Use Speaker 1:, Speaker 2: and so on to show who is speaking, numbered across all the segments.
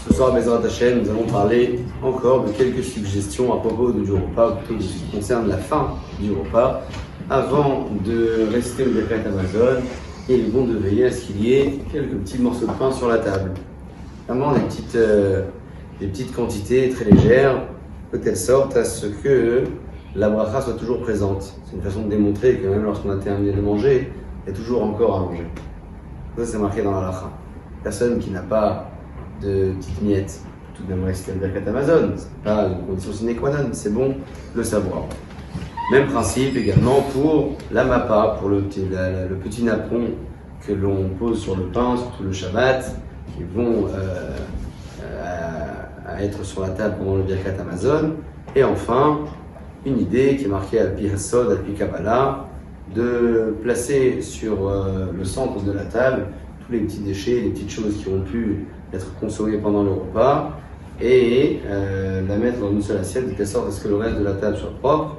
Speaker 1: Ce soir, Bezrat Hashem, nous allons parler encore de quelques suggestions à propos du repas, plutôt de ce qui concerne la fin du repas, avant de rester au Birkat Hamazon. Et il est bon de veiller à ce qu'il y ait quelques petits morceaux de pain sur la table. Vraiment des petites quantités très légères, de telle sorte à ce que la bracha soit toujours présente. C'est une façon de démontrer que même lorsqu'on a terminé de manger, il y a toujours encore à manger. Ça, c'est marqué dans la halakha. Personne qui n'a pas de petites miettes, tout de même rester à Birkat Hamazon, c'est pas une condition sine qua non, c'est bon de le savoir. Même principe également pour la mappa, pour le petit napperon que l'on pose sur le pain, surtout le Shabbat, qui vont à être sur la table pendant le Birkat Hamazon. Et enfin, une idée qui est marquée Al-Pi Hassod, Al-Pi Kabbalah, de placer sur le centre de la table tous les petits déchets, les petites choses qui ont pu être consommées pendant le repas et la mettre dans une seule assiette de telle sorte à ce que le reste de la table soit propre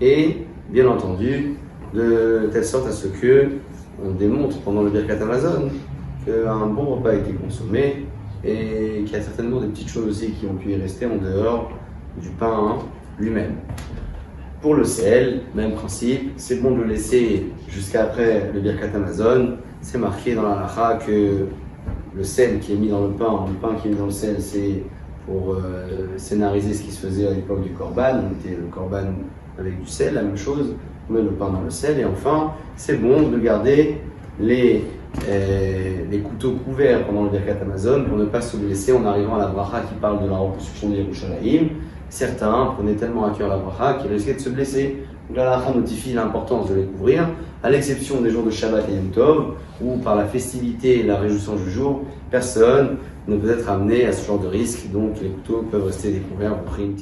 Speaker 1: et bien entendu de telle sorte à ce que on démontre pendant le Birkat Hamazon qu'un bon repas a été consommé et qu'il y a certainement des petites choses aussi qui ont pu y rester en dehors du pain lui-même. Pour le sel, même principe, c'est bon de le laisser jusqu'à après le Birkat Hamazon. C'est marqué dans la halakha que le sel qui est mis dans le pain qui est mis dans le sel, c'est pour scénariser ce qui se faisait à l'époque du korban. On mettait le korban avec du sel, la même chose, on met le pain dans le sel. Et enfin, c'est bon de garder les couteaux couverts pendant le Birkat Hamazon pour ne pas se blesser en arrivant à la bracha qui parle de la reconstruction de Yerushalayim. Certains prenaient tellement à cœur la bracha qu'ils risquaient de se blesser. Donc la halakha notifie l'importance de les couvrir, à l'exception des jours de Shabbat et Yom Tov, où par la festivité et la réjouissance du jour, personne ne peut être amené à ce genre de risque, donc les couteaux peuvent rester découverts pour prier une